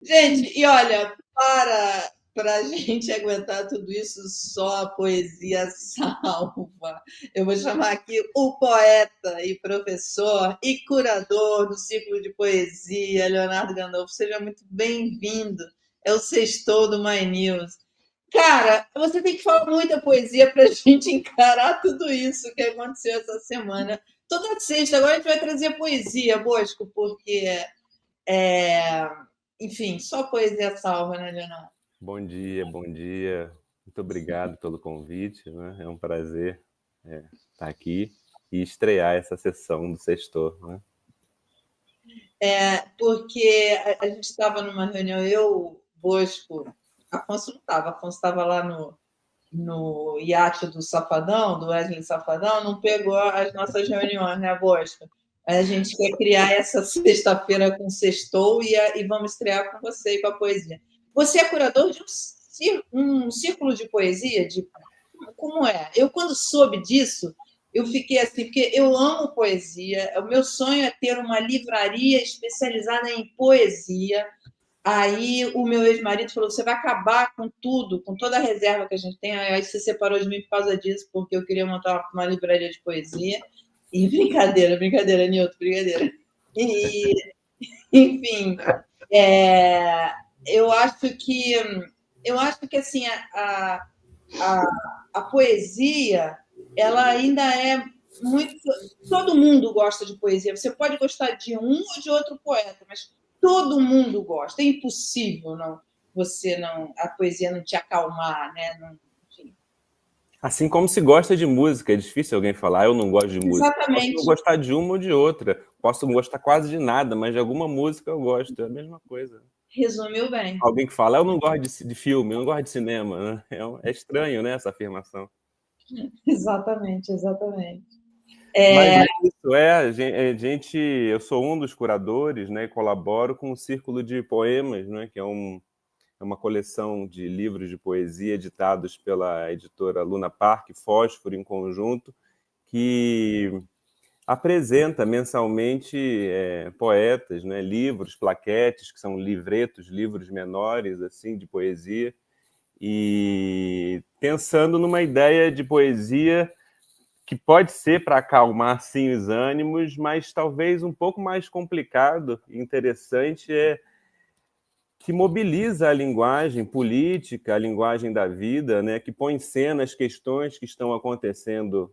Gente, e olha, para a gente aguentar tudo isso, só a poesia salva. Eu vou chamar aqui o poeta e professor e curador do Círculo de Poesia, Leonardo Gandolfo. Seja muito bem-vindo. É o sextou do My News. Cara, você tem que falar muita poesia para a gente encarar tudo isso que aconteceu essa semana. Toda sexta, agora a gente vai trazer poesia, Bosco, porque é, enfim, só poesia salva, né, Leonardo? Bom dia, bom dia. Muito obrigado pelo convite, né? É um prazer estar aqui e estrear essa sessão do Sextor, né? Porque a gente estava numa reunião, eu, Bosco, Afonso não estava, Afonso estava lá no iate do Safadão, do Wesley Safadão, não pegou as nossas reuniões, né, Bosco? A gente quer criar essa sexta-feira com sextou e vamos estrear com você e com a poesia. Você é curador de um círculo de poesia? Como é? Eu, quando soube disso, eu fiquei assim, porque eu amo poesia, o meu sonho é ter uma livraria especializada em poesia. Aí o meu ex-marido falou: você vai acabar com tudo, com toda a reserva que a gente tem. Aí você separou de mim por causa disso, porque eu queria montar uma livraria de poesia. E brincadeira, Nilton, brincadeira. E, enfim, é, eu acho que eu acho que assim a, a poesia ela ainda é muito. Todo mundo gosta de poesia. Você pode gostar de um ou de outro poeta, mas todo mundo gosta. É impossível não você não a poesia não te acalmar, né? Não, enfim. Assim como se gosta de música, é difícil alguém falar, eu não gosto de música. Posso não Exatamente. gostar de uma ou de outra, posso não gostar quase de nada, mas de alguma música eu gosto, é a mesma coisa. Resumiu bem. Alguém que fala, eu não gosto de filme, eu não gosto de cinema, né? É estranho, né, essa afirmação. Exatamente. Mas É, é isso, gente, eu sou um dos curadores, né, e colaboro com o Círculo de Poemas, né, que é uma coleção de livros de poesia editados pela editora Luna Park, Fósforo em conjunto, que apresenta mensalmente poetas, né, livros, plaquetes, que são livretos, livros menores assim de poesia, e pensando numa ideia de poesia que pode ser para acalmar sim os ânimos, mas talvez um pouco mais complicado e interessante que mobiliza a linguagem política, a linguagem da vida, né, que põe em cena as questões que estão acontecendo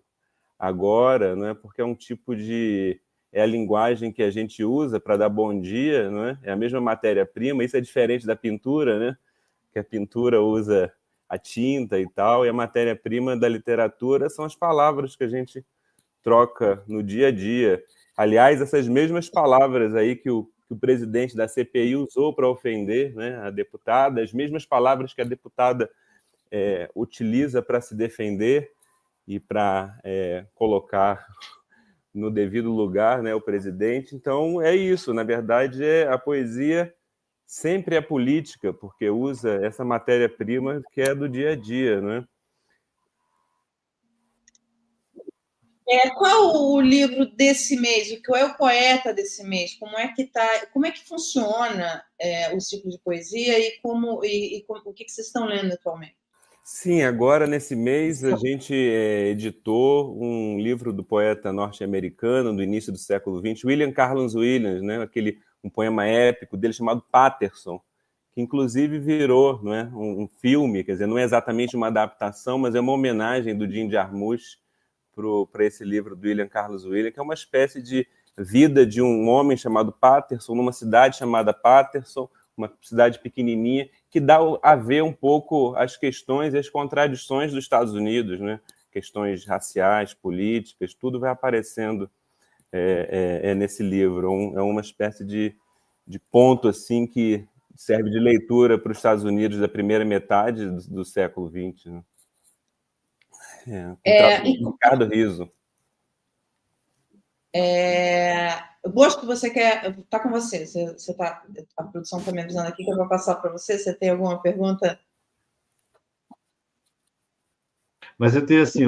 agora, né, porque é um tipo de é a linguagem que a gente usa para dar bom dia, não é? É a mesma matéria-prima, isso é diferente da pintura, né? Que a pintura usa a tinta e tal, e a matéria-prima da literatura são as palavras que a gente troca no dia a dia. Aliás, essas mesmas palavras aí que o presidente da CPI usou para ofender, né, a deputada, as mesmas palavras que a deputada utiliza para se defender e para colocar no devido lugar, né, o presidente. Então, é isso. Na verdade, a poesia sempre é política, porque usa essa matéria-prima que é do dia a dia, né? qual o livro desse mês? Qual é o poeta desse mês? Como é que tá? Como é que funciona o ciclo de poesia o que vocês estão lendo atualmente? Sim, agora nesse mês a gente editou um livro do poeta norte-americano do início do século XX, William Carlos Williams, né? Um poema épico dele chamado Paterson, que inclusive virou, não é, um filme, quer dizer, não é exatamente uma adaptação, mas é uma homenagem do Jim Jarmusch para esse livro do William Carlos Williams, que é uma espécie de vida de um homem chamado Paterson, numa cidade chamada Paterson, uma cidade pequenininha, que dá a ver um pouco as questões e as contradições dos Estados Unidos, né? Questões raciais, políticas, tudo vai aparecendo nesse livro. É uma espécie de ponto assim que serve de leitura para os Estados Unidos da primeira metade do século XX. Né? Com É, Ricardo Rizzo. Bosco, você quer. Está com você. A produção está me avisando aqui que eu vou passar para você. Você tem alguma pergunta? Mas eu tenho assim,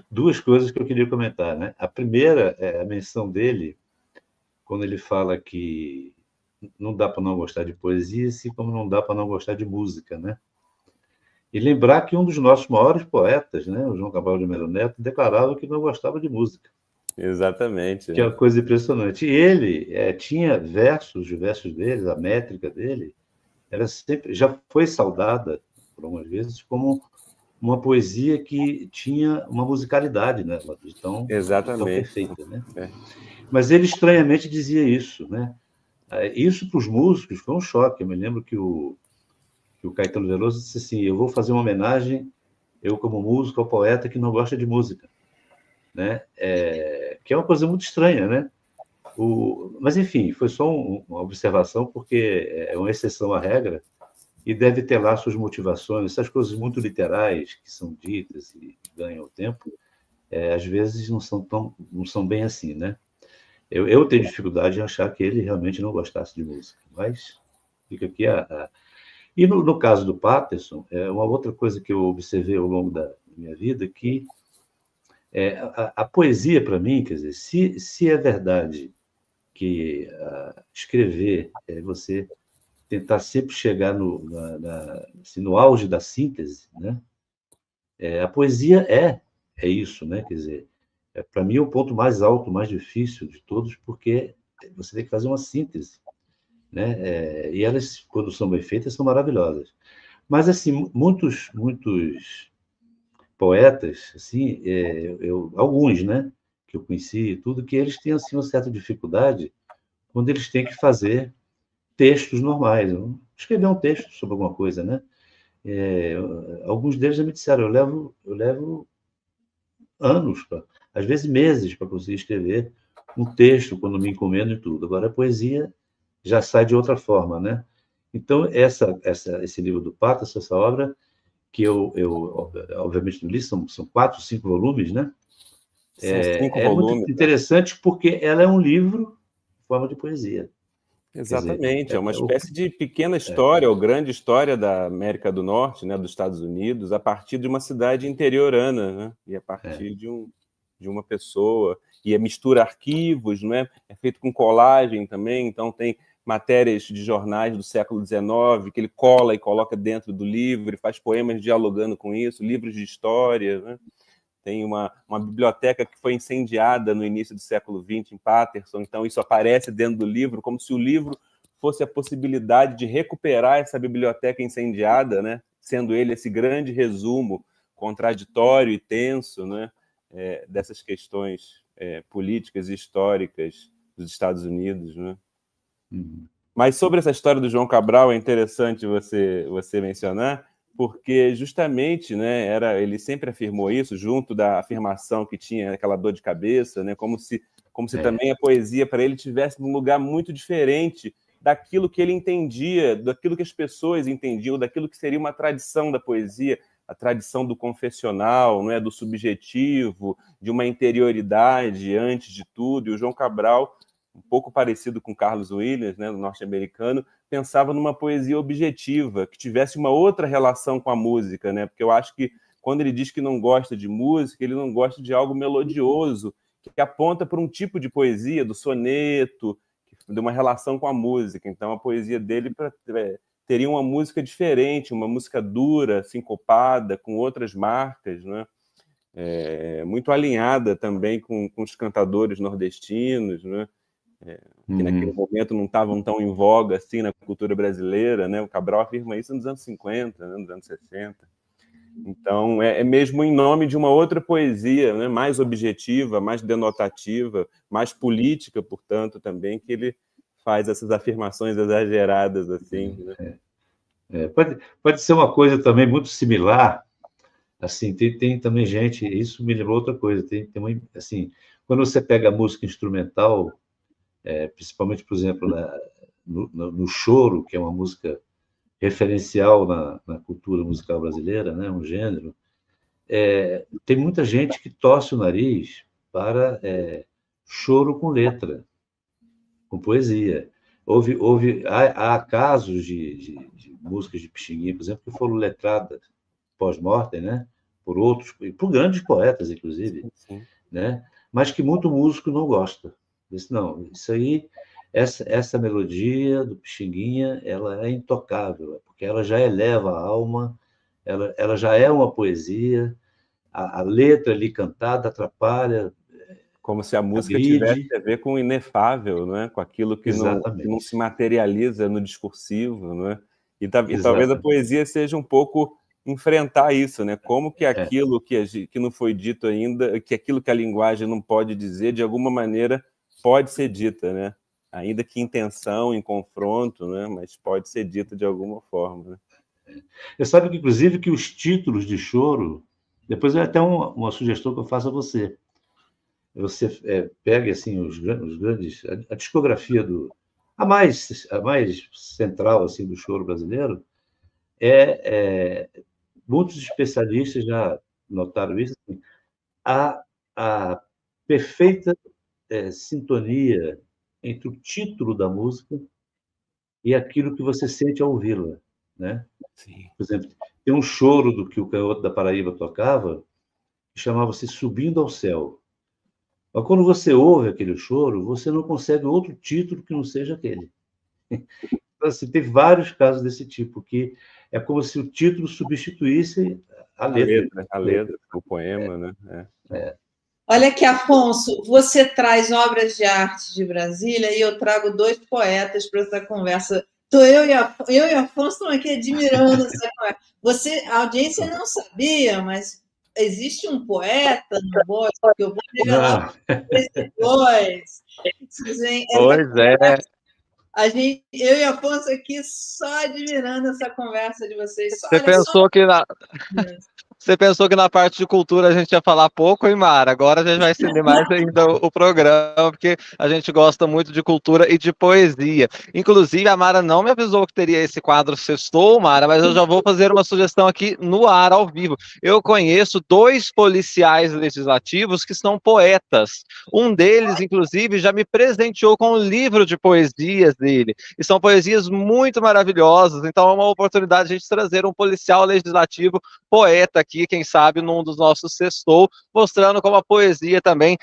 duas coisas que eu queria comentar. Né? A primeira é a menção dele, quando ele fala que não dá para não gostar de poesia, assim como não dá para não gostar de música, né? E lembrar que um dos nossos maiores poetas, né, o João Cabral de Melo Neto, declarava que não gostava de música, Exatamente. que é uma coisa impressionante. E ele tinha versos, os versos dele, a métrica dele, era sempre, já foi saudada, por algumas vezes, como uma poesia que tinha uma musicalidade nela, de tão Exatamente. perfeita, né? É. Mas ele estranhamente dizia isso, né? Isso para os músicos foi um choque. Eu me lembro que o Caetano Veloso disse assim: eu vou fazer uma homenagem, eu como músico, ao poeta que não gosta de música, né? Que é uma coisa muito estranha, né? Mas, enfim, foi só uma observação, porque é uma exceção à regra e deve ter lá suas motivações. Essas coisas muito literais que são ditas e ganham o tempo, às vezes não são bem assim, né? Eu tenho dificuldade em achar que ele realmente não gostasse de música, mas fica aqui E no caso do Patterson, uma outra coisa que eu observei ao longo da minha vida, que a poesia, para mim, quer dizer, se é verdade que escrever é você tentar sempre chegar assim, no auge da síntese, né? A poesia é isso, né? Quer dizer, para mim, é o ponto mais alto, mais difícil de todos, porque você tem que fazer uma síntese, né? E elas, quando são bem feitas, são maravilhosas. Mas, assim, muitos poetas, assim, alguns, né, que eu conheci, tudo, que eles têm, assim, uma certa dificuldade quando eles têm que fazer textos normais. Escrever um texto sobre alguma coisa, né? É, Alguns deles já me disseram, eu levo anos, às vezes meses, para conseguir escrever um texto quando me encomendo e tudo. Agora, a poesia já sai de outra forma, né? Então, esse livro do Patas, essa obra, que eu obviamente não li, são 4, 5 volumes, né? São 5 É muito volumes, né? interessante porque ela é um livro em forma de poesia. Quer dizer, Exatamente, é uma espécie de pequena história ou grande história da América do Norte, né, dos Estados Unidos, a partir de uma cidade interiorana, né, e a partir de uma pessoa, e mistura arquivos, né, é feito com colagem também, então tem matérias de jornais do século XIX que ele cola e coloca dentro do livro, e faz poemas dialogando com isso, livros de história, né? Tem uma biblioteca que foi incendiada no início do século XX em Paterson, então isso aparece dentro do livro, como se o livro fosse a possibilidade de recuperar essa biblioteca incendiada, né? Sendo ele esse grande resumo contraditório e tenso, né? Dessas questões políticas e históricas dos Estados Unidos, né? Mas sobre essa história do João Cabral é interessante você mencionar, porque justamente, né, ele sempre afirmou isso, junto da afirmação que tinha aquela dor de cabeça, né, como se também a poesia para ele tivesse um lugar muito diferente daquilo que ele entendia, daquilo que as pessoas entendiam, daquilo que seria uma tradição da poesia, a tradição do confessional, não é, do subjetivo, de uma interioridade antes de tudo. E o João Cabral, um pouco parecido com Carlos Williams, né, do norte-americano, pensava numa poesia objetiva, que tivesse uma outra relação com a música, né? Porque eu acho que quando ele diz que não gosta de música, ele não gosta de algo melodioso, que aponta para um tipo de poesia, do soneto, de uma relação com a música. Então, a poesia dele teria uma música diferente, uma música dura, sincopada, com outras marcas, né? Muito alinhada também com os cantadores nordestinos, né? Que naquele momento não estavam tão em voga assim na cultura brasileira, né? O Cabral afirma isso nos anos 50, né? Nos anos 60. Então, é mesmo em nome de uma outra poesia, né? Mais objetiva, mais denotativa, mais política, portanto, também, que ele faz essas afirmações exageradas, assim, né? Pode ser uma coisa também muito similar, assim, tem também gente, isso me lembrou outra coisa, assim, quando você pega a música instrumental, principalmente, por exemplo, no choro, que é uma música referencial na cultura musical brasileira, né, um gênero, tem muita gente que torce o nariz para choro com letra, com poesia. Há casos de músicas de Pixinguinha, por exemplo, que foram letradas pós-mortem, né, por grandes poetas, inclusive, Sim. né, mas que muito músico não gosta. Diz, não, isso aí essa melodia do Pixinguinha, ela é intocável, porque ela já eleva a alma, ela já é uma poesia, a letra ali cantada atrapalha, Como se a música tivesse agride. a ver com o inefável, não é? Com aquilo que não se Exatamente. materializa no discursivo, não é? E talvez a Exatamente. poesia seja um pouco enfrentar isso, né? Como que É. aquilo que não foi dito ainda, que aquilo que a linguagem não pode dizer, de alguma maneira pode ser dita, né? Ainda que em tensão, em confronto, né? Mas pode ser dita de alguma forma, né? Você sabe que, inclusive, que os títulos de choro, depois é até uma sugestão que eu faço a você. Você pegue assim os grandes, a discografia a mais central assim do choro brasileiro, muitos especialistas já notaram isso, assim, a perfeita sintonia entre o título da música e aquilo que você sente ao ouvi-la, né? Sim. Por exemplo, tem um choro do que o Canhoto da Paraíba tocava, que chamava-se Subindo ao Céu. Mas quando você ouve aquele choro, você não consegue outro título que não seja aquele. Então, assim, tem vários casos desse tipo, que é como se o título substituísse a letra. A letra, o poema, né? Olha aqui, Afonso, você traz obras de arte de Brasília e eu trago 2 poetas para essa conversa. Eu e Afonso estamos aqui admirando essa conversa. A audiência não sabia, mas existe um poeta no Bosque, que eu vou revelar Não, para vocês dois. Pois é. Eu e Afonso aqui só admirando essa conversa de vocês. Você Olha só. Você pensou que na parte de cultura a gente ia falar pouco, hein, Mara? Agora a gente vai estender mais ainda o programa, porque a gente gosta muito de cultura e de poesia. Inclusive, a Mara não me avisou que teria esse quadro Sextou, Mara, mas eu já vou fazer uma sugestão aqui no ar, ao vivo. Eu conheço 2 policiais legislativos que são poetas. Um deles, inclusive, já me presenteou com um livro de poesias dele. E são poesias muito maravilhosas, então é uma oportunidade de a gente trazer um policial legislativo poeta aqui, quem sabe, num dos nossos Sextou, mostrando como a poesia também,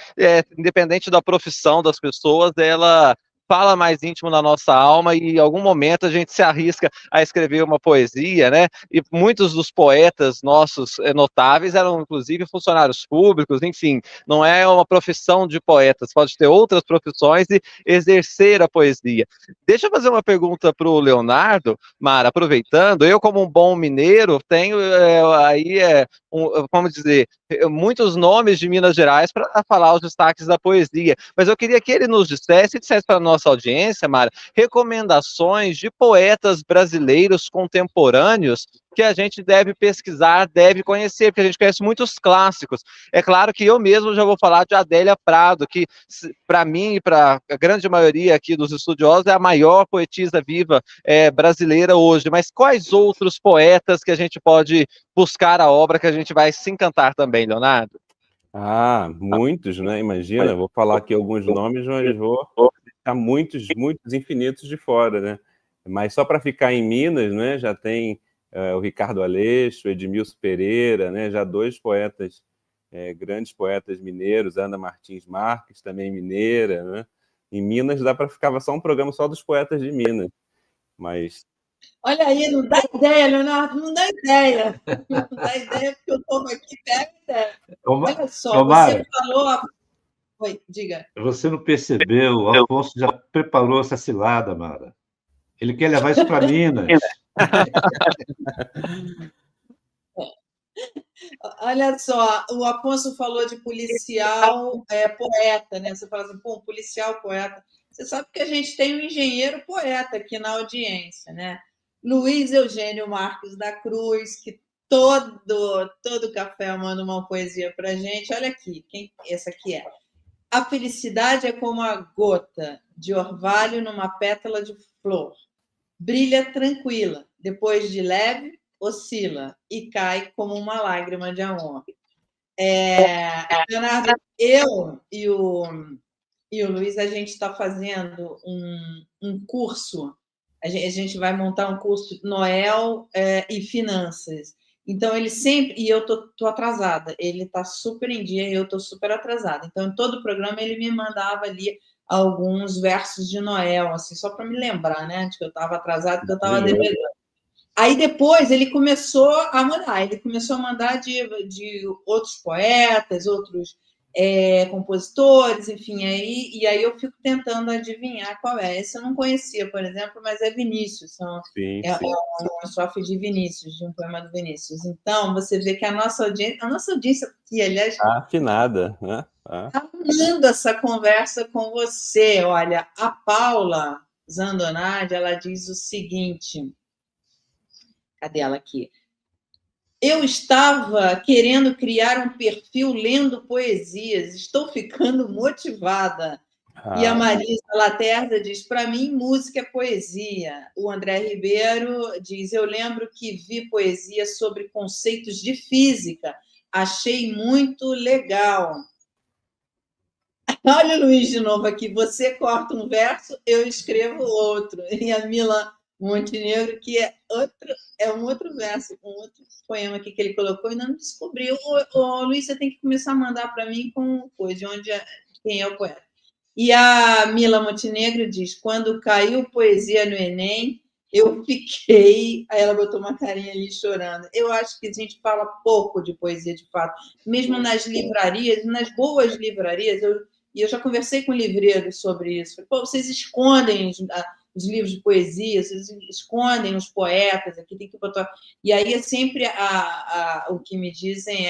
independente da profissão das pessoas, ela fala mais íntimo na nossa alma e em algum momento a gente se arrisca a escrever uma poesia, né? E muitos dos poetas nossos notáveis eram, inclusive, funcionários públicos, enfim, não é uma profissão de poetas, pode ter outras profissões e exercer a poesia. Deixa eu fazer uma pergunta para o Leonardo, Mara, aproveitando, eu como um bom mineiro tenho como dizer, muitos nomes de Minas Gerais para falar os destaques da poesia, mas eu queria que ele nos dissesse para a nossa audiência, Mara, recomendações de poetas brasileiros contemporâneos que a gente deve pesquisar, deve conhecer, porque a gente conhece muitos clássicos. É claro que eu mesmo já vou falar de Adélia Prado, que para mim e para a grande maioria aqui dos estudiosos é a maior poetisa viva brasileira hoje, mas quais outros poetas que a gente pode buscar a obra que a gente vai se encantar também, Leonardo? Muitos, né? Imagina, vou falar aqui alguns nomes, mas vou deixar muitos infinitos de fora, né? Mas só para ficar em Minas, né? Já tem o Ricardo Aleixo, Edmilson Pereira, né? Já 2 poetas, grandes poetas mineiros, Ana Martins Marques, também mineira, né? Em Minas dá para ficar só um programa só dos poetas de Minas, mas... Olha aí, não dá ideia, Leonardo, não dá ideia. Não dá ideia, porque eu estou aqui, pega ideia. Olha só, você falou... Oi, diga. Você não percebeu, o Afonso já preparou essa cilada, Mara. Ele quer levar isso para Minas. Olha só, o Afonso falou de policial poeta, né? Você fala assim, pô, um policial poeta. Você sabe que a gente tem um engenheiro poeta aqui na audiência, né? Luiz Eugênio Marques da Cruz, que todo café manda uma poesia para a gente. Olha aqui, essa aqui é. A felicidade é como a gota de orvalho numa pétala de flor. Brilha tranquila, depois de leve, oscila e cai como uma lágrima de amor. Leonardo, eu e o Luiz, a gente está fazendo um curso, a gente vai montar um curso Noel e Finanças. Então, ele sempre... E eu estou atrasada. Ele está super em dia e eu estou super atrasada. Então, em todo o programa, ele me mandava ali alguns versos de Noel, assim, só para me lembrar, né, de que eu estava atrasado, que eu estava devendo. Aí depois ele começou a mandar de outros poetas, outros compositores, enfim, e aí eu fico tentando adivinhar qual é. Esse eu não conhecia, por exemplo, mas é Vinícius, Sim. uma estrofe de Vinícius, de um poema do Vinícius. Então, você vê que a nossa audiência aqui, aliás, afinada, né? amando essa conversa com você. Olha, a Paula Zandonardi, ela diz o seguinte, cadê ela aqui? Eu estava querendo criar um perfil lendo poesias, estou ficando motivada. E a Marisa Laterza diz, para mim, música é poesia. O André Ribeiro diz, eu lembro que vi poesia sobre conceitos de física, achei muito legal. Olha o Luiz de novo aqui, você corta um verso, eu escrevo outro. E a Mila Montenegro, que é um outro verso, um outro poema aqui que ele colocou, e não descobriu. Luiz, você tem que começar a mandar para mim com coisa, quem é o poeta. E a Mila Montenegro diz, quando caiu poesia no Enem, eu fiquei... Aí ela botou uma carinha ali chorando. Eu acho que a gente fala pouco de poesia, de fato. Mesmo nas livrarias, nas boas livrarias, e eu já conversei com livreiros sobre isso. Pô, vocês escondem os livros de poesia, vocês escondem os poetas, aqui tem que botar... E aí é sempre o que me dizem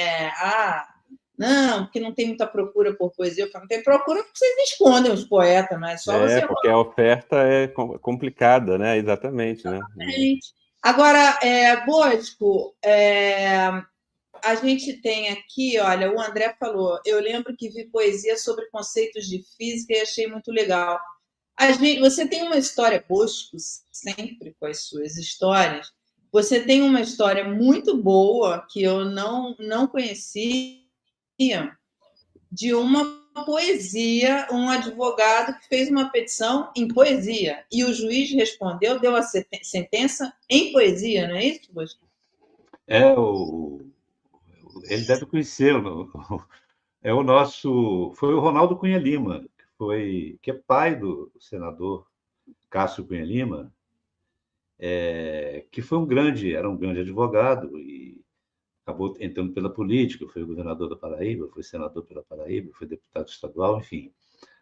não, porque não tem muita procura por poesia. Eu falo, não tem procura porque vocês escondem os poetas, não é só você... porque a oferta é complicada, né? Exatamente, né? Agora, Bosco, a gente tem aqui, olha, o André falou, eu lembro que vi poesia sobre conceitos de física e achei muito legal. Você tem uma história, Bosco, sempre com as suas histórias, você tem uma história muito boa que eu não conhecia, de uma poesia, um advogado que fez uma petição em poesia, e o juiz respondeu, deu a sentença em poesia, não é isso, Bosco? Ele deve conhecer, foi o Ronaldo Cunha Lima, que é pai do senador Cássio Cunha Lima, que era um grande advogado e acabou entrando pela política, foi governador da Paraíba, foi senador pela Paraíba, foi deputado estadual, enfim.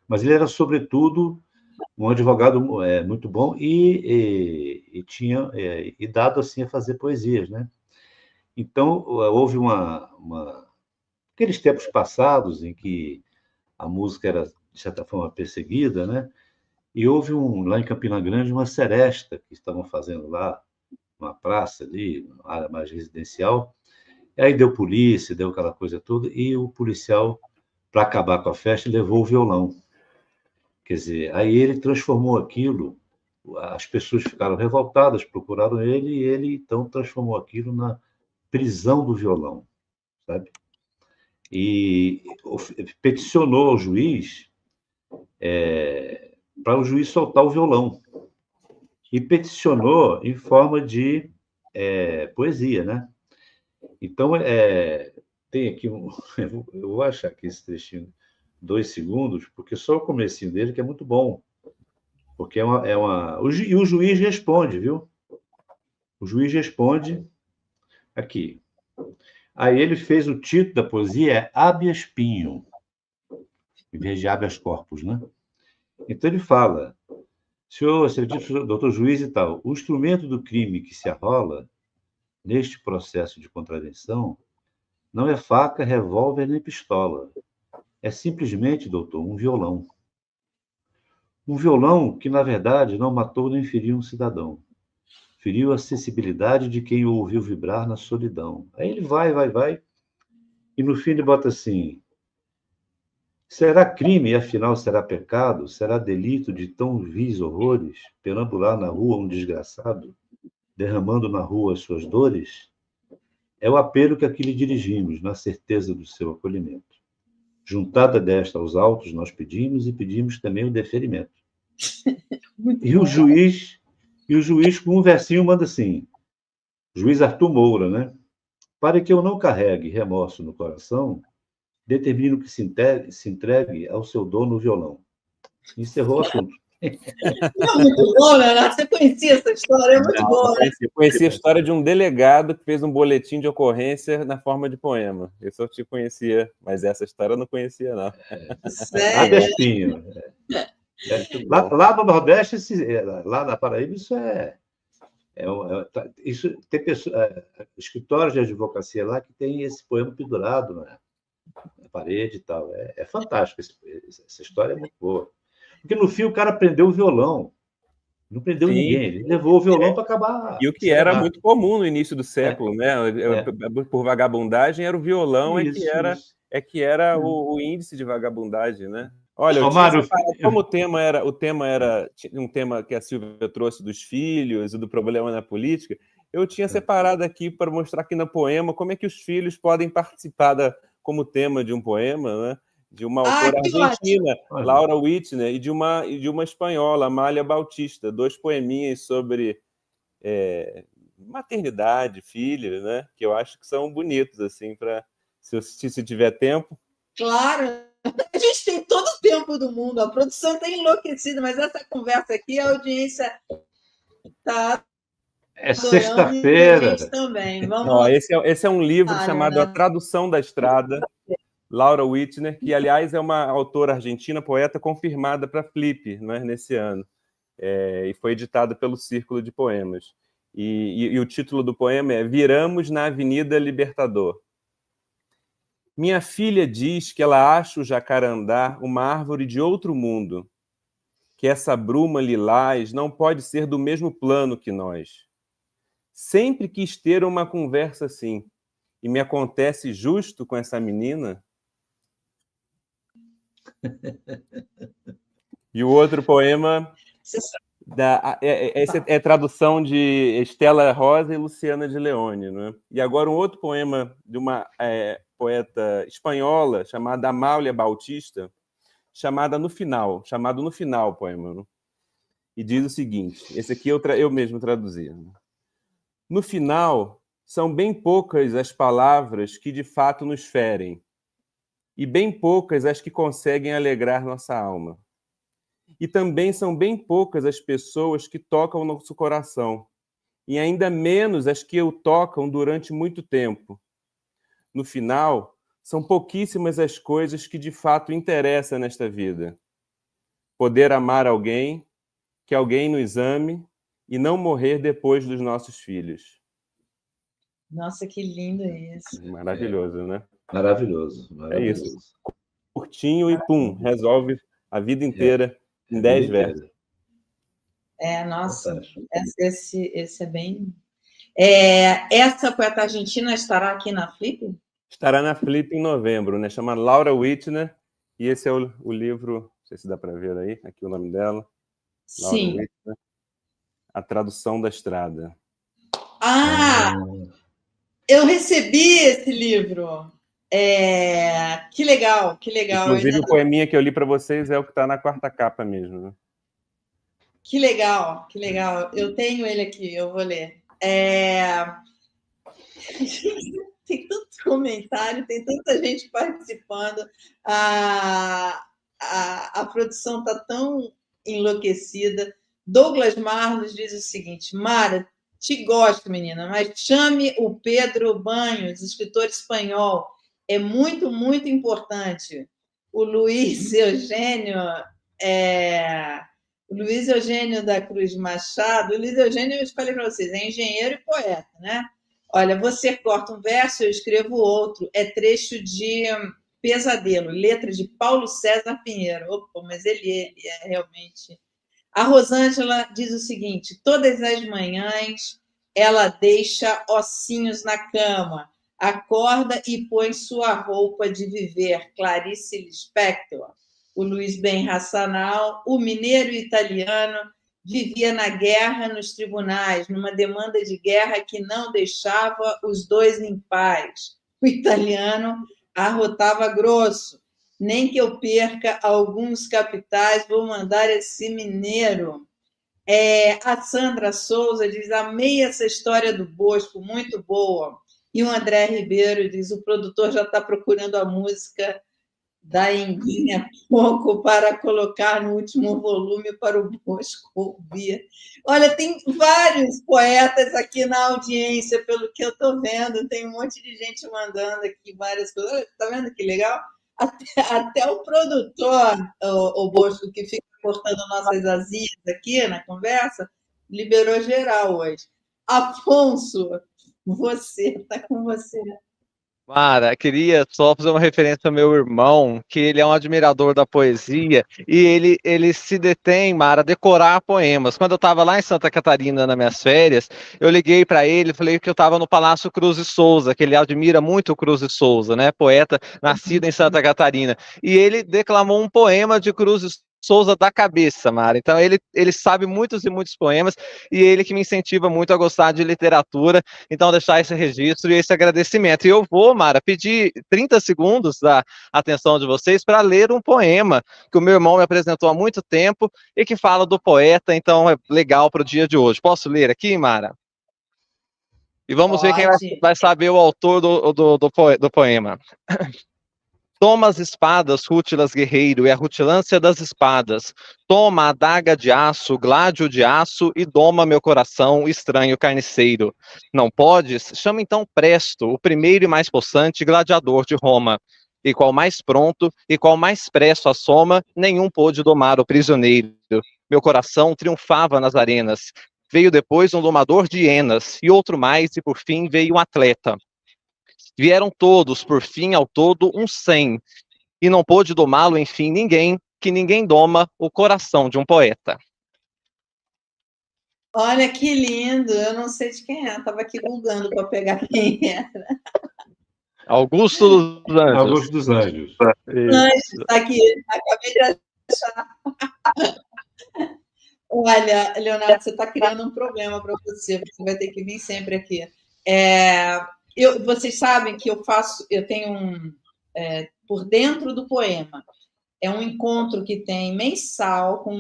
Mas ele era, sobretudo, um advogado muito bom e tinha dado assim a fazer poesias, né? Então, houve aqueles tempos passados em que a música era, de certa forma, perseguida, né? E houve lá em Campina Grande uma seresta que estavam fazendo lá, uma praça ali, uma área mais residencial. E aí deu polícia, deu aquela coisa toda, e o policial, para acabar com a festa, levou o violão. Quer dizer, aí ele transformou aquilo, as pessoas ficaram revoltadas, procuraram ele, e ele, então, transformou aquilo na prisão do violão, sabe? E peticionou ao juiz para o juiz soltar o violão. E peticionou em forma de poesia, né? Então, tem aqui eu vou achar aqui esse trechinho, 2 segundos, porque só o comecinho dele que é muito bom. Porque e o juiz responde, viu? O juiz responde aqui. Aí ele fez o título da poesia, habeas pinho, em vez de habeas corpus, né? Então ele fala, senhor, doutor juiz e tal, o instrumento do crime que se arrola neste processo de contravenção não é faca, revólver nem pistola. É simplesmente, doutor, um violão. Um violão que, na verdade, não matou nem feriu um cidadão. Feriu a sensibilidade de quem o ouviu vibrar na solidão. Aí ele vai, e no fim ele bota assim, será crime e afinal será pecado? Será delito de tão vis horrores perambular na rua um desgraçado, derramando na rua as suas dores? É o apelo que aqui lhe dirigimos, na certeza do seu acolhimento. Juntada desta aos autos, nós pedimos e pedimos também o deferimento. E o juiz, com um versinho, manda assim, juiz Arthur Moura, né? Para que eu não carregue remorso no coração, determino que se entregue ao seu dono o violão. Encerrou o assunto. Não é muito bom, Leonardo? Você conhecia essa história? É muito boa, né? Eu conheci a história de um delegado que fez um boletim de ocorrência na forma de poema. Isso eu te conhecia, mas essa história eu não conhecia, não. Sério? Espinho. Lá no Nordeste, lá na Paraíba, isso tem escritórios de advocacia lá que tem esse poema pendurado na parede e tal. É fantástico. Essa história é muito boa. Porque no fim o cara prendeu o violão. Não prendeu ninguém. Ele levou o violão para acabar. E o que era muito comum no início do século, né? Por vagabundagem, era o violão que era o índice de vagabundagem, né? Olha, eu tinha separado, como o tema era um tema que a Silvia trouxe dos filhos e do problema na política, eu tinha separado aqui para mostrar aqui no poema como é que os filhos podem participar como tema de um poema, né? De uma autora argentina, Laura Whitner, e de uma espanhola, Amália Bautista, 2 poeminhas sobre maternidade, filhos, né? Que eu acho que são bonitos, assim, para se tiver tempo. Claro, a gente tem todo o tempo do mundo, a produção está enlouquecida, mas essa conversa aqui, a audiência está... É sexta-feira. Também. Esse é um livro chamado A Tradução da Estrada, Laura Whitner, que, aliás, é uma autora argentina, poeta confirmada para Flip, né, nesse ano. E foi editada pelo Círculo de Poemas. E o título do poema é Viramos na Avenida Libertador. Minha filha diz que ela acha o jacarandá uma árvore de outro mundo, que essa bruma lilás não pode ser do mesmo plano que nós. Sempre quis ter uma conversa assim, e me acontece justo com essa menina. E o outro poema essa é tradução de Estela Rosa e Luciana de Leone, né? E agora um outro poema de uma poeta espanhola chamada Amália Bautista, chamado No Final o poema, né? E diz o seguinte, esse aqui eu mesmo traduzi. No final, são bem poucas as palavras que de fato nos ferem, e bem poucas as que conseguem alegrar nossa alma. E também são bem poucas as pessoas que tocam o nosso coração, e ainda menos as que o tocam durante muito tempo. No final, são pouquíssimas as coisas que de fato interessam nesta vida. Poder amar alguém, que alguém nos ame e não morrer depois dos nossos filhos. Nossa, que lindo isso. Maravilhoso, né? Maravilhoso. É isso. Curtinho e pum, resolve a vida inteira em 10 versos. Nossa, esse é bem... essa poeta argentina estará aqui na Flip? Estará na Flip em novembro, né? Chama Laura Whitner, e esse é o livro, não sei se dá para ver aí, aqui o nome dela. Sim. Laura Whitner, A Tradução da Estrada. Eu recebi esse livro. Que legal, que legal. Inclusive, o poeminha que eu li para vocês é o que está na 4ª capa mesmo, né? Que legal, que legal. Eu tenho ele aqui, eu vou ler. Tem tantos comentários, tem tanta gente participando. A produção está tão enlouquecida. Douglas Marlos diz o seguinte: Mara, te gosto, menina, mas chame o Pedro Banhos, escritor espanhol. É muito, muito importante. O Luiz Eugênio da Cruz Machado. O Luiz Eugênio, eu falei para vocês, é engenheiro e poeta, né? Olha, você corta um verso, eu escrevo outro. É trecho de Pesadelo, letra de Paulo César Pinheiro. Opa, mas ele é realmente... A Rosângela diz o seguinte: todas as manhãs ela deixa ossinhos na cama, acorda e põe sua roupa de viver. Clarice Lispector. O Luiz Ben Hassanal, o mineiro italiano, vivia na guerra nos tribunais, numa demanda de guerra que não deixava os dois em paz. O italiano arrotava grosso. Nem que eu perca alguns capitais, vou mandar esse mineiro. A Sandra Souza diz: amei essa história do Bosco, muito boa. E o André Ribeiro diz: o produtor já está procurando a música da Enguinha Pouco para colocar no último volume para o Bosco ouvir. Olha, tem vários poetas aqui na audiência, pelo que eu estou vendo, tem um monte de gente mandando aqui várias coisas. Está vendo que legal? Até o produtor, o Bosco, que fica cortando nossas asinhas aqui na conversa, liberou geral hoje. Afonso, está com você. Mara, queria só fazer uma referência ao meu irmão, que ele é um admirador da poesia, e ele se detém, Mara, a decorar poemas. Quando eu estava lá em Santa Catarina, nas minhas férias, eu liguei para ele, falei que eu estava no Palácio Cruz e Souza, que ele admira muito o Cruz e Souza, né, poeta nascido em Santa Catarina, e ele declamou um poema de Cruz e Souza da cabeça, Mara. Então ele sabe muitos e muitos poemas, e ele que me incentiva muito a gostar de literatura. Então, deixar esse registro e esse agradecimento. E eu vou, Mara, pedir 30 segundos da atenção de vocês para ler um poema que o meu irmão me apresentou há muito tempo e que fala do poeta, então é legal para o dia de hoje. Posso ler aqui, Mara? E vamos ver quem vai saber o autor do poema. Toma as espadas, rútilas guerreiro, e a rutilância das espadas. Toma a adaga de aço, gládio de aço, e doma meu coração, estranho carniceiro. Não podes? Chama então presto, o primeiro e mais possante gladiador de Roma. E qual mais pronto, e qual mais presto a soma, nenhum pôde domar o prisioneiro. Meu coração triunfava nas arenas. Veio depois um domador de hienas, e outro mais, e por fim veio um atleta. Vieram todos, por fim, ao todo, uns 100, e não pôde domá-lo, enfim, ninguém, que ninguém doma o coração de um poeta. Olha que lindo, eu não sei de quem é, estava aqui googando para pegar quem era. Augusto dos Anjos. Augusto dos Anjos. Está aqui, acabei de achar. Olha, Leonardo, você está criando um problema para você vai ter que vir sempre aqui. Vocês sabem que eu tenho por dentro do poema. É um encontro que tem mensal com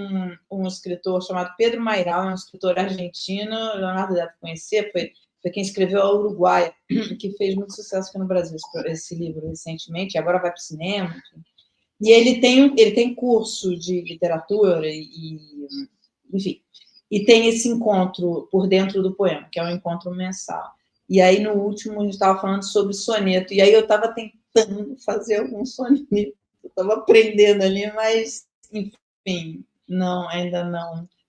um escritor chamado Pedro Mairal, é um escritor argentino, Leonardo deve conhecer, foi quem escreveu A Uruguaia, que fez muito sucesso aqui no Brasil, esse livro recentemente, e agora vai para o cinema. Enfim. E ele tem curso de literatura, enfim, e tem esse encontro por dentro do poema, que é um encontro mensal. E aí, no último, a gente estava falando sobre soneto, e aí eu estava tentando fazer algum soneto. Eu estava aprendendo ali, mas, enfim, ainda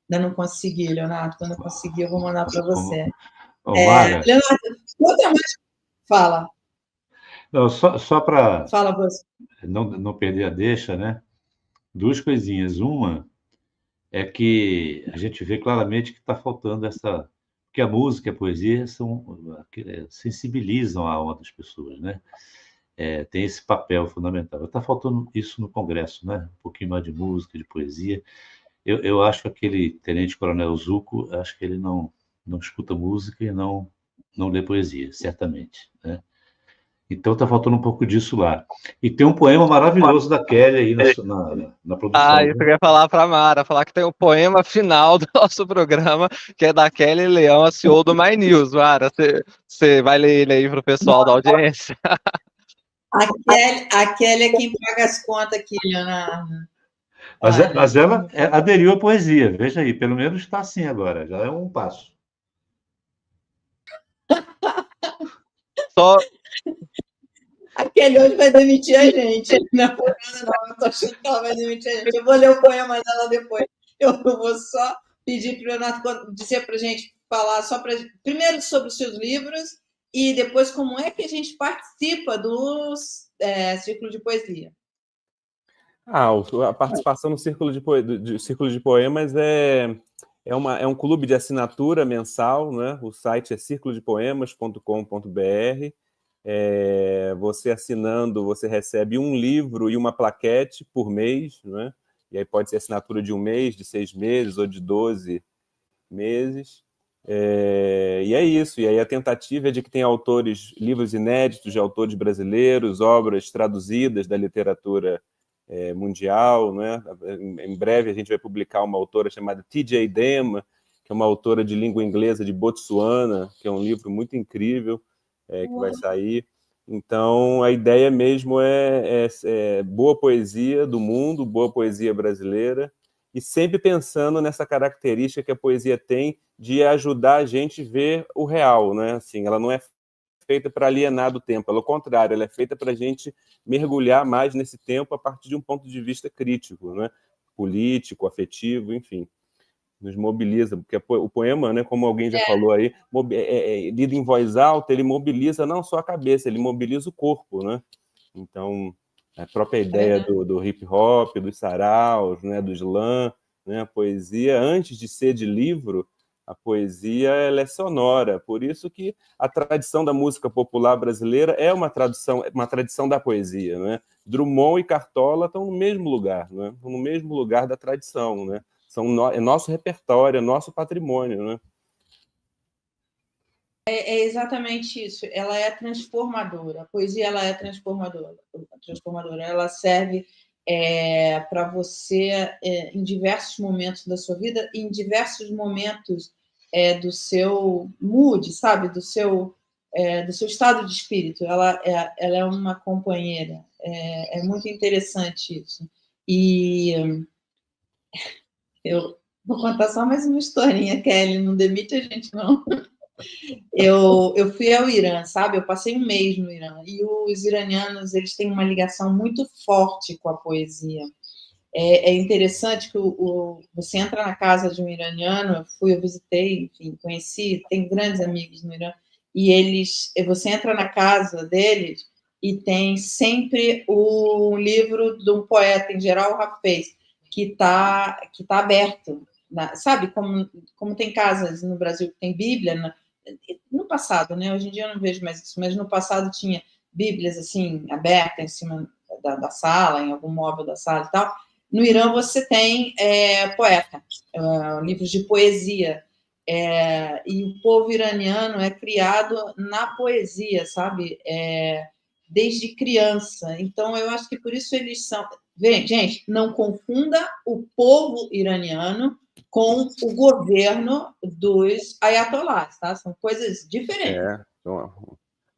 não consegui, Leonardo. Quando eu conseguir, eu vou mandar para você. Leonardo, outra mais. Fala. Não, só para Fala você. Não perder a deixa, né? 2 coisinhas. Uma é que a gente vê claramente que está faltando essa... Porque a música e a poesia sensibilizam a alma das pessoas, né? Tem esse papel fundamental. Está faltando isso no Congresso, né? Um pouquinho mais de música, de poesia. Eu acho que aquele tenente-coronel Zuco, acho que ele não escuta música e não lê poesia, certamente, né? Então está faltando um pouco disso lá. E tem um poema maravilhoso da Kelly aí na produção. Isso que eu ia falar para a Mara, falar que tem o poema final do nosso programa, que é da Kelly Leão, a CEO do My News. Mara, você vai ler ele aí para o pessoal da audiência? A Kelly é quem paga as contas aqui, Leonardo. Mas ela aderiu à poesia, veja aí, pelo menos está assim agora, já é um passo. Só... A Kelly hoje vai demitir a gente. Não, eu estou achando que ela vai demitir a gente. Eu vou ler o poema dela depois. Eu vou só pedir para o Leonardo dizer para a gente falar primeiro sobre os seus livros e depois como é que a gente participa do Círculo de Poesia. A participação no Círculo de Poemas é um clube de assinatura mensal, né? O site é circulodepoemas.com.br. Você assinando, você recebe um livro e uma plaquete por mês, né? E aí pode ser assinatura de 1 mês, de 6 meses ou de 12 meses. E é isso. E aí a tentativa é de que tenha livros inéditos de autores brasileiros, obras traduzidas da literatura mundial, né? Em breve a gente vai publicar uma autora chamada T.J. Dema, que é uma autora de língua inglesa de Botsuana, que é um livro muito incrível, que vai sair. Então, a ideia mesmo é boa poesia do mundo, boa poesia brasileira, e sempre pensando nessa característica que a poesia tem de ajudar a gente a ver o real, né? Assim, ela não é feita para alienar do tempo, pelo contrário, ela é feita para a gente mergulhar mais nesse tempo a partir de um ponto de vista crítico, né? Político, afetivo, enfim. Nos mobiliza, porque o poema, né, como alguém já falou aí, lido em voz alta, ele mobiliza não só a cabeça, ele mobiliza o corpo, né? Então, a própria ideia do hip hop, dos saraus, né, do slam, né, a poesia, antes de ser de livro, a poesia ela é sonora, por isso que a tradição da música popular brasileira é uma tradição da poesia, né? Drummond e Cartola estão no mesmo lugar, né? No mesmo lugar da tradição, né? É nosso repertório, é nosso patrimônio, né? É exatamente isso. Ela é transformadora. A poesia ela é transformadora. Ela serve para você em diversos momentos da sua vida, em diversos momentos do seu mood, sabe, do seu estado de espírito. Ela é uma companheira. É muito interessante isso. E eu vou contar só mais uma historinha, Kelly. Não demite a gente, não. Eu fui ao Irã, sabe? Eu passei um mês no Irã. E os iranianos, eles têm uma ligação muito forte com a poesia. É interessante que você entra na casa de um iraniano, eu visitei, enfim, conheci, tenho grandes amigos no Irã, e você entra na casa deles e tem sempre o livro de um poeta, em geral, o Hafez, que tá aberto. Sabe, como tem casas no Brasil que tem Bíblia, no passado, né? Hoje em dia eu não vejo mais isso, mas no passado tinha Bíblias assim abertas em cima da sala, em algum móvel da sala e tal. No Irã você tem poeta, livros de poesia, e o povo iraniano é criado na poesia, sabe? Desde criança. Então eu acho que por isso eles são. Gente, não confunda o povo iraniano com o governo dos ayatollahs, tá? São coisas diferentes.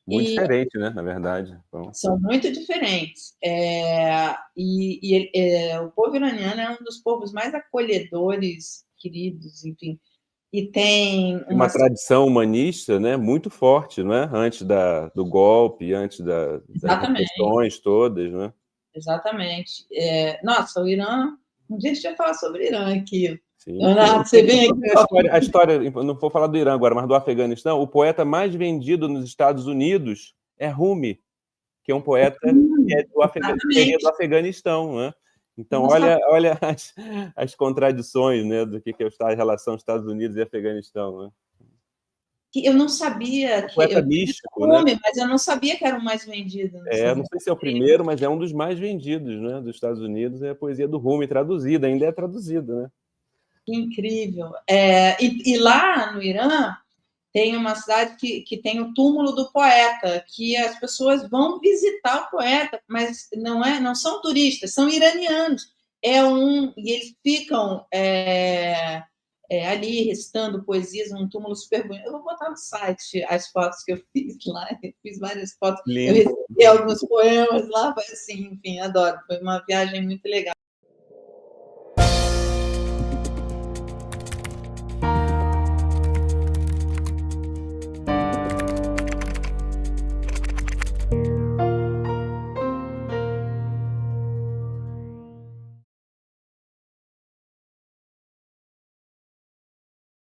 Muito diferente, né? Na verdade. Então... São muito diferentes. O povo iraniano é um dos povos mais acolhedores, queridos, enfim. E tem uma tradição humanista, né, muito forte, né? Antes do golpe, antes das repressões todas, né? Exatamente. Nossa, o Irã... Um dia a gente vai falar sobre o Irã aqui. Sim. Você vem aqui. A história, não vou falar do Irã agora, mas do Afeganistão, o poeta mais vendido nos Estados Unidos é Rumi, que é um poeta que é do Afeganistão, né? Então, olha as contradições, né, do que é a relação Estados Unidos e Afeganistão, né? Eu não sabia que poeta místico, né? Mas eu não sabia que era o mais vendido. Não sei se é o primeiro, mas é um dos mais vendidos, né, dos Estados Unidos, é a poesia do Rumi, traduzida, ainda é traduzida, né? Que incrível. E lá no Irã tem uma cidade que tem o túmulo do poeta, que as pessoas vão visitar o poeta, mas não são turistas, são iranianos. E eles ficam ali recitando poesias num túmulo super bonito. Eu vou botar no site as fotos que eu fiz lá. Eu fiz várias fotos. Lindo. Eu recebi alguns poemas lá, foi assim, enfim, adoro. Foi uma viagem muito legal.